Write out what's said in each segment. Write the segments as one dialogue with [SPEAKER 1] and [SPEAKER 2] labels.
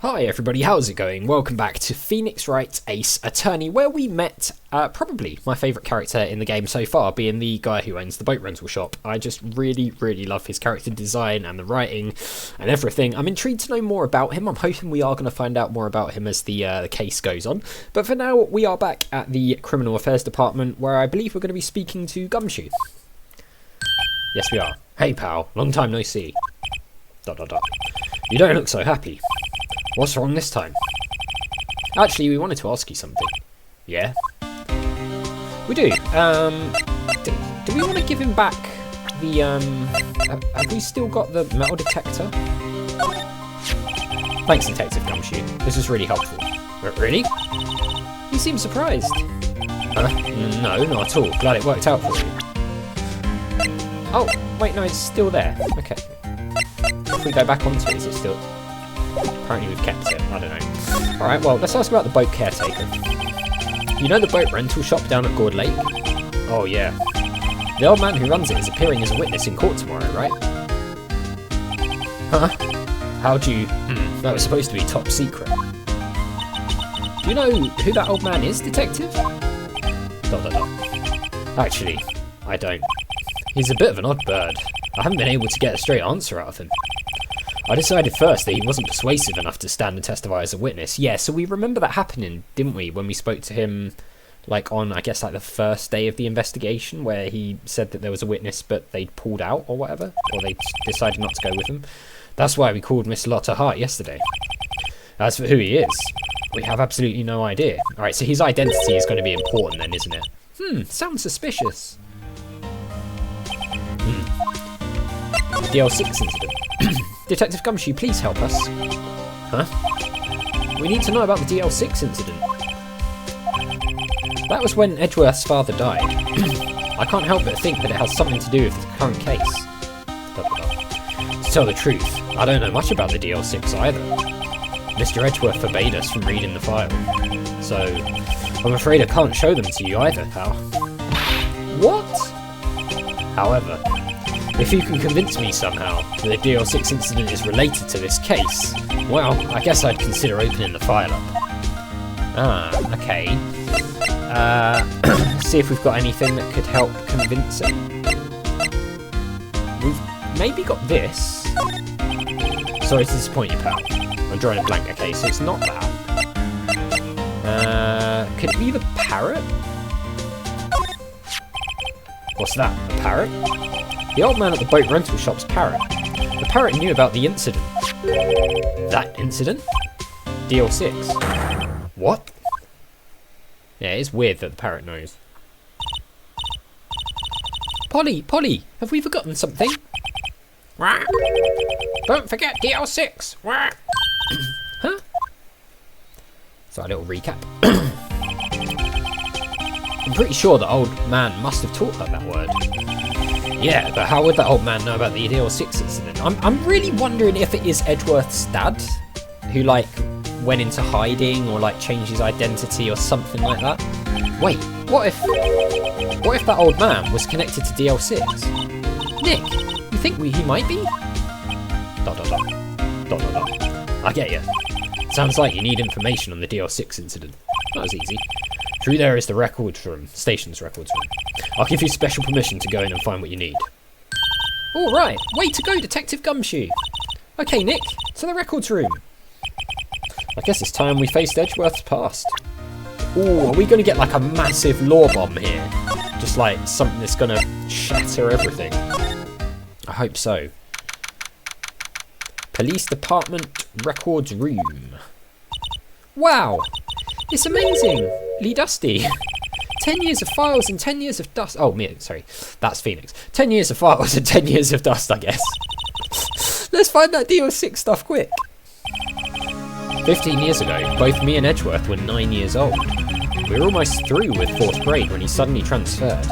[SPEAKER 1] Hi everybody, how's it going? Welcome back to Phoenix Wright Ace Attorney, where we met probably my favourite character in the game so far, being the guy who owns the boat rental shop. I just really love his character design and the writing and everything. I'm intrigued to know more about him. I'm hoping we are going to find out more about him as the case goes on. But for now, we are back at the Criminal Affairs Department, where I believe we're going to be speaking to Gumshoe. Yes, we are. Hey pal, long time no see. ... You don't look so happy. What's wrong this time? Actually, we wanted to ask you something. Yeah? We do. Do we want to give him back the, have we still got the metal detector? Thanks, Detective Gumshoe. This is really helpful. Really? You seem surprised. No, not at all. Glad it worked out for you. Oh, wait, no, it's still there. Okay. If we go back onto it, is it still... Apparently we've kept it, I don't know. Alright, well, let's ask about the boat caretaker. You know the boat rental shop down at Gourd Lake? Oh, yeah. The old man who runs it is appearing as a witness in court tomorrow, right? Huh? How'd you... that was supposed to be top secret. Do you know who that old man is, detective? ... Actually, I don't. He's a bit of an odd bird. I haven't been able to get a straight answer out of him. I decided first that he wasn't persuasive enough to stand and testify as a witness. Yeah, so we remember that happening, didn't we, when we spoke to him, like on, I guess, like the first day of the investigation, where he said that there was a witness, but they'd pulled out or whatever, or they decided not to go with him. That's why we called Miss Lotta Hart yesterday. As for who he is, we have absolutely no idea. Alright, so his identity is going to be important then, isn't it? Sounds suspicious. DL6 incident. Detective Gumshoe, please help us. Huh? We need to know about the DL6 incident. That was when Edgeworth's father died. I can't help but think that it has something to do with the current case. To tell the truth, I don't know much about the DL6 either. Mr. Edgeworth forbade us from reading the file. So, I'm afraid I can't show them to you either, pal. What? However, if you can convince me somehow that the DL6 incident is related to this case, well, I guess I'd consider opening the file up. Ah, okay. See if we've got anything that could help convince him. We've maybe got this. Sorry to disappoint you, pal. I'm drawing a blank. Okay, so it's not that. Could it be the parrot? What's that? A parrot? The old man at the boat rental shop's parrot. The parrot knew about the incident. That incident? DL6. What? Yeah, it's weird that the parrot knows. Polly, have we forgotten something? Don't forget DL6. Huh? So a little recap. I'm pretty sure the old man must have taught her that word. Yeah, but how would that old man know about the DL6 incident? I'm really wondering if it is Edgeworth's dad, who, like, went into hiding or, like, changed his identity or something like that. Wait, what if that old man was connected to DL6? Nick, you think he might be? ... I get you. Sounds like you need information on the DL6 incident. That was easy. Through there is the records room, station's records room. I'll give you special permission to go in and find what you need. All right, way to go, Detective Gumshoe. Okay, Nick, to the records room. I guess it's time we faced Edgeworth's past. Ooh, are we going to get like a massive law bomb here? Just like something that's going to shatter everything. I hope so. Police Department records room. Wow, it's amazingly dusty. 10 years of files and 10 years of dust. Oh, sorry, that's Phoenix. 10 years of files and 10 years of dust, I guess. Let's find that DL6 stuff quick. 15 years ago, both me and Edgeworth were 9 years old. We were almost through with 4th grade when he suddenly transferred.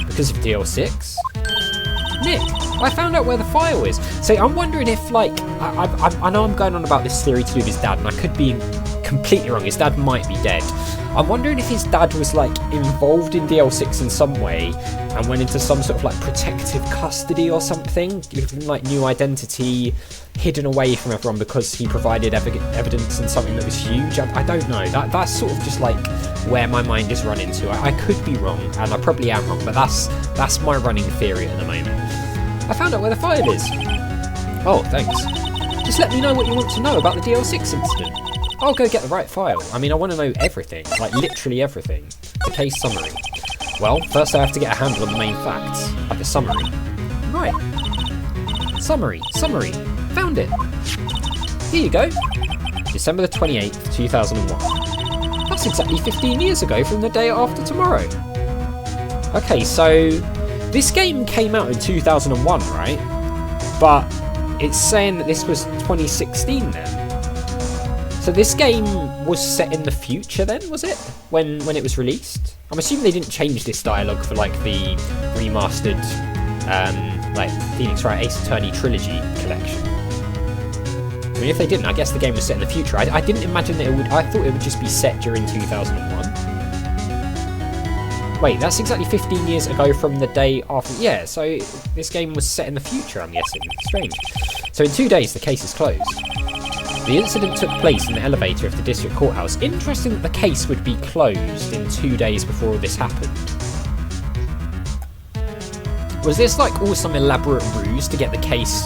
[SPEAKER 1] Because of DL6? Nick, I found out where the file is. So I'm wondering if, like, I know I'm going on about this theory to do with his dad, and I could be completely wrong. His dad might be dead. I'm wondering if his dad was like involved in DL6 in some way and went into some sort of like protective custody or something, given like new identity, hidden away from everyone because he provided evidence in something that was huge. I don't know. That's sort of just like where my mind is running to. I could be wrong, and I probably am wrong, but that's my running theory at the moment. I found out where the file is. Oh, thanks. Just let me know what you want to know about the DL6 incident. I'll go get the right file. I mean, I want to know everything, like literally everything. The case summary. Well, first I have to get a handle on the main facts, like a summary. Right. Summary. Found it. Here you go. December the 28th, 2001. That's exactly 15 years ago from the day after tomorrow. Okay, so this game came out in 2001, right? But it's saying that this was 2016 then. So this game was set in the future then, was it? When it was released? I'm assuming they didn't change this dialogue for like the remastered like Phoenix Wright Ace Attorney trilogy collection. I mean, if they didn't, I guess the game was set in the future. I didn't imagine that it would. I thought it would just be set during 2001. Wait, that's exactly 15 years ago from the day after. Yeah, so this game was set in the future, I'm guessing. Strange. So in 2 days, the case is closed. The incident took place in the elevator of the district courthouse. Interesting that the case would be closed in 2 days before this happened. Was this like all some elaborate ruse to get the case,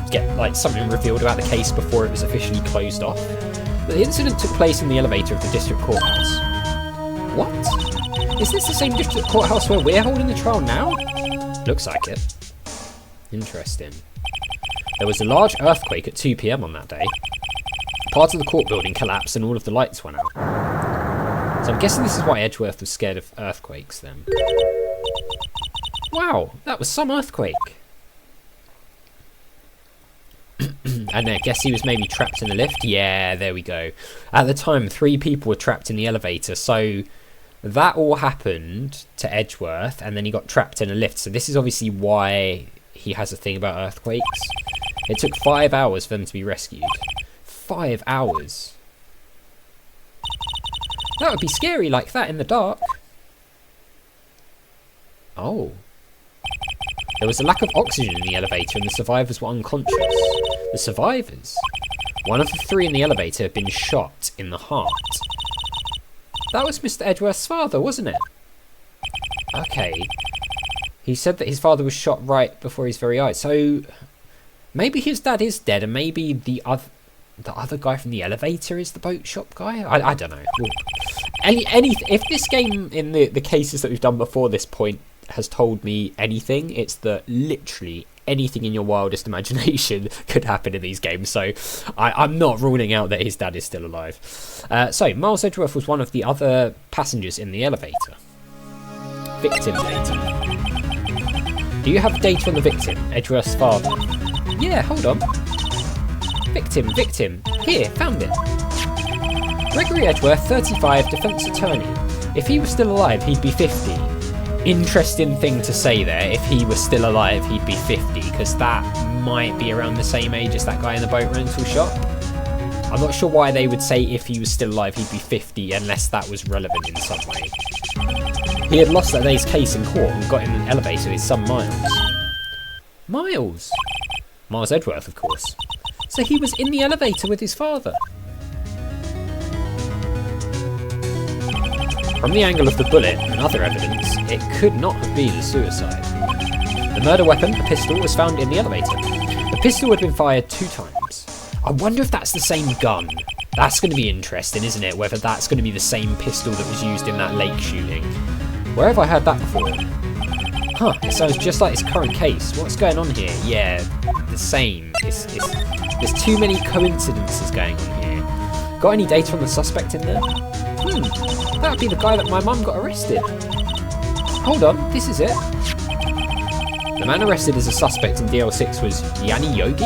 [SPEAKER 1] get like something revealed about the case before it was officially closed off? But the incident took place in the elevator of the district courthouse. What? Is this the same district courthouse where we're holding the trial now? Looks like it. Interesting. There was a large earthquake at 2 PM on that day. Part of the court building collapsed and all of the lights went out. So I'm guessing this is why Edgeworth was scared of earthquakes then. Wow, that was some earthquake. And I guess he was maybe trapped in the lift? Yeah, there we go. At the time, 3 people were trapped in the elevator, so that all happened to Edgeworth, and then he got trapped in a lift. So this is obviously why he has a thing about earthquakes. It took 5 hours for them to be rescued. 5 hours. That would be scary like that in the dark. Oh. There was a lack of oxygen in the elevator and the survivors were unconscious. The survivors? One of the 3 in the elevator had been shot in the heart. That was Mr. Edgeworth's father, wasn't it? Okay. He said that his father was shot right before his very eyes. So maybe his dad is dead, and maybe the other guy from the elevator is the boat shop guy. I don't know. If this game in the cases that we've done before this point has told me anything, it's that literally anything in your wildest imagination could happen in these games. So I'm not ruling out that his dad is still alive. So Miles Edgeworth was one of the other passengers in the elevator. Victim data. Do you have data on the victim, Edgeworth's father? Yeah, hold on. Victim. Here, found it. Gregory Edgeworth, 35, defence attorney. If he was still alive, he'd be 50. Interesting thing to say there. If he was still alive, he'd be 50, because that might be around the same age as that guy in the boat rental shop. I'm not sure why they would say if he was still alive, he'd be 50, unless that was relevant in some way. He had lost that day's case in court and got in an elevator with some Miles. Miles? Miles Edgeworth, of course. So he was in the elevator with his father. From the angle of the bullet and other evidence, it could not have been a suicide. The murder weapon, a pistol, was found in the elevator. The pistol had been fired 2 times. I wonder if that's the same gun. That's going to be interesting, isn't it? Whether that's going to be the same pistol that was used in that lake shooting. Where have I heard that before? Huh, it sounds just like his current case. What's going on here? Yeah, the same. There's too many coincidences going on here. Got any data on the suspect in there? That would be the guy that my mum got arrested. Hold on, this is it. The man arrested as a suspect in DL6 was Yanni Yogi?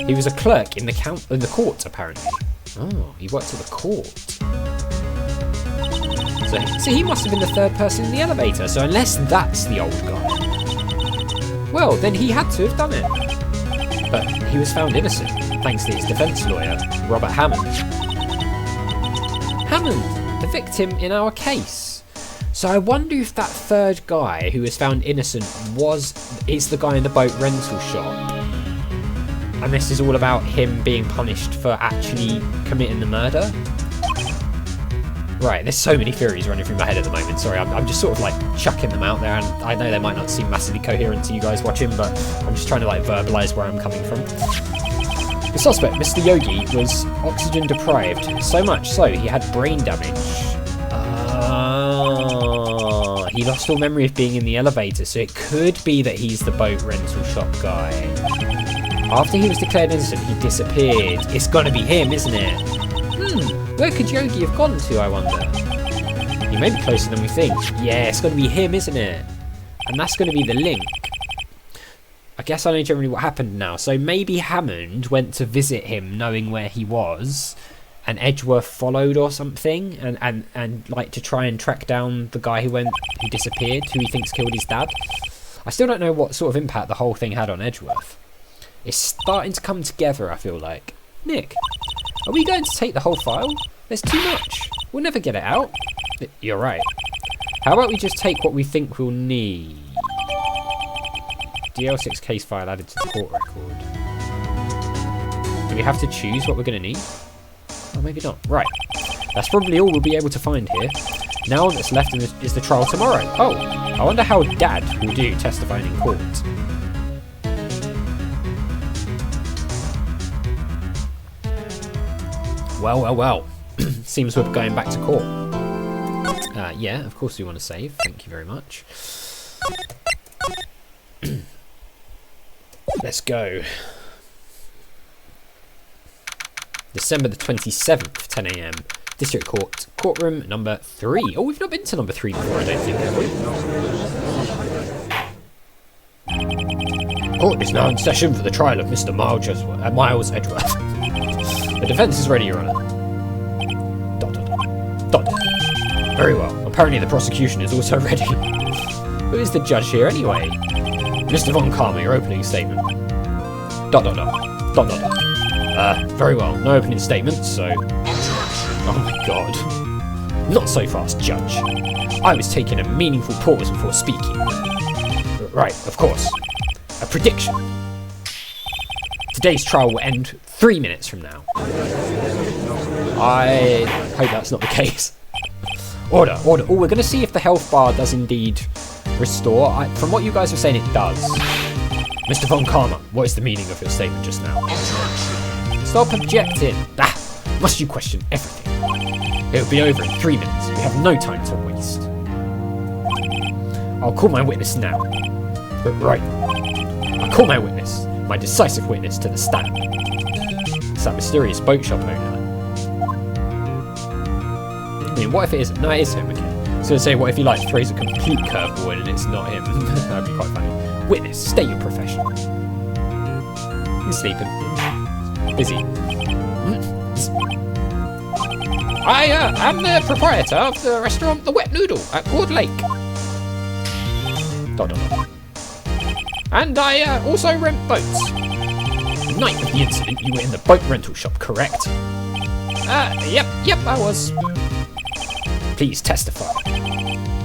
[SPEAKER 1] He was a clerk in the court, apparently. Oh, he worked at the court. So he must have been the 3rd person in the elevator, so unless that's the old guy, well, then he had to have done it. But he was found innocent, thanks to his defence lawyer, Robert Hammond. Hammond, the victim in our case. So I wonder if that third guy who was found innocent is the guy in the boat rental shop. And this is all about him being punished for actually committing the murder. Right, there's so many theories running through my head at the moment. Sorry, I'm just sort of like chucking them out there, and I know they might not seem massively coherent to you guys watching, but I'm just trying to like verbalise where I'm coming from. The suspect, Mr. Yogi, was oxygen deprived, so much so he had brain damage. He lost all memory of being in the elevator, so it could be that he's the boat rental shop guy. After he was declared innocent, he disappeared. It's gotta be him, isn't it? Where could Yogi have gone to, I wonder? He may be closer than we think. Yeah, it's gotta be him, isn't it? And that's gonna be the link. I guess I know generally what happened now. So maybe Hammond went to visit him knowing where he was, and Edgeworth followed or something, and like to try and track down the guy who disappeared, who he thinks killed his dad. I still don't know what sort of impact the whole thing had on Edgeworth. It's starting to come together, I feel like. Nick, are we going to take the whole file? There's too much. We'll never get it out. You're right. How about we just take what we think we'll need? DL6 case file added to the court record. Do we have to choose what we're going to need? Or maybe not. Right. That's probably all we'll be able to find here. Now all that's left is the trial tomorrow. Oh, I wonder how Dad will do testifying in court. Well. Seems we're going back to court. Yeah, of course we want to save. Thank you very much. Let's go. December the 27th, 10 AM. District Court, courtroom number 3. Oh, we've not been to number 3 before, I don't think, have we? Court is now in session for the trial of Mr. Miles Edgeworth. The defence is ready, Your Honour. ... Very well. Apparently the prosecution is also ready. Who is the judge here, anyway? Mr. Von Karma, your opening statement. ... Very well. No opening statement, so... Oh my god. Not so fast, Judge. I was taking a meaningful pause before speaking. Right, of course. A prediction. Today's trial will end 3 minutes from now. I hope that's not the case. Order. Oh, we're going to see if the health bar does indeed restore. From what you guys are saying, it does. Mr. Von Karma, what is the meaning of your statement just now? Stop objecting. Must you question everything? It will be over in 3 minutes. We have no time to waste. I'll call my witness now. Right. I'll call my witness. My decisive witness to the stand. It's that mysterious boat shop owner. I mean, what if it isn't? No, it is him, okay. I was going to say, what if he like throws a complete curveball and it's not him? That'd be quite funny. Witness, state your profession. He's sleeping. Busy. I am the proprietor of the restaurant The Wet Noodle at Court Lake. ... And I also rent boats. The night of the incident, you were in the boat rental shop, correct? Yep, I was. Please testify.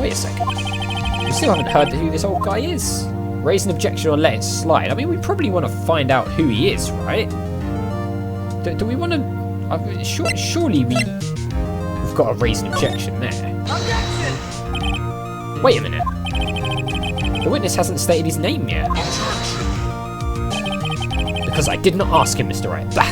[SPEAKER 1] Wait a second. We still haven't heard who this old guy is. Raise an objection or let it slide. I mean, we probably want to find out who he is, right? Do we want to... surely we've got to raise an objection there. Objection! Wait a minute. The witness hasn't stated his name yet. Because I did not ask him, Mr. Wright. Bah!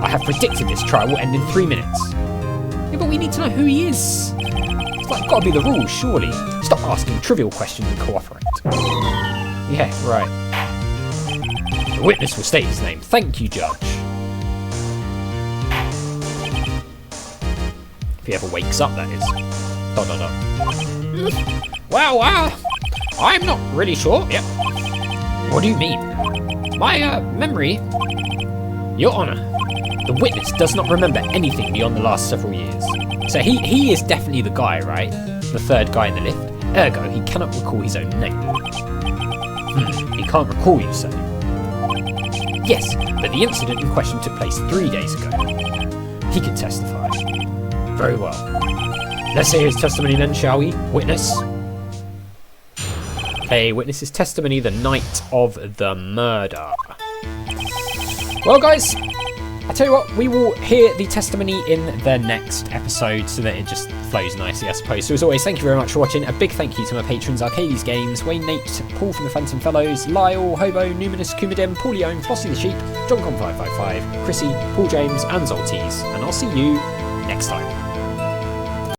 [SPEAKER 1] I have predicted this trial will end in 3 minutes. Yeah, but we need to know who he is. It's like gotta be the rules, surely. Stop asking trivial questions and cooperate. Yeah, right. The witness will state his name. Thank you, Judge. If he ever wakes up, that is. ... Well, I'm not really sure. Yep. What do you mean? My memory... Your Honour, the witness does not remember anything beyond the last several years. So he is definitely the guy, right? The third guy in the lift. Ergo, he cannot recall his own name. He can't recall, you say? Yes, but the incident in question took place 3 days ago. He can testify. Very well. Let's hear his testimony then, shall we? Witness. Okay, witness his testimony the night of the murder. Well, guys, I tell you what, we will hear the testimony in the next episode so that it just flows nicely, I suppose. So as always, thank you very much for watching. A big thank you to my patrons, Arcades Games, Wayne Nate, Paul from the Phantom Fellows, Lyle, Hobo, Numinous, Kumadim, Paulione, Flossie the Sheep, JohnCon555, Chrissy, Paul James, and Zoltes. And I'll see you next time.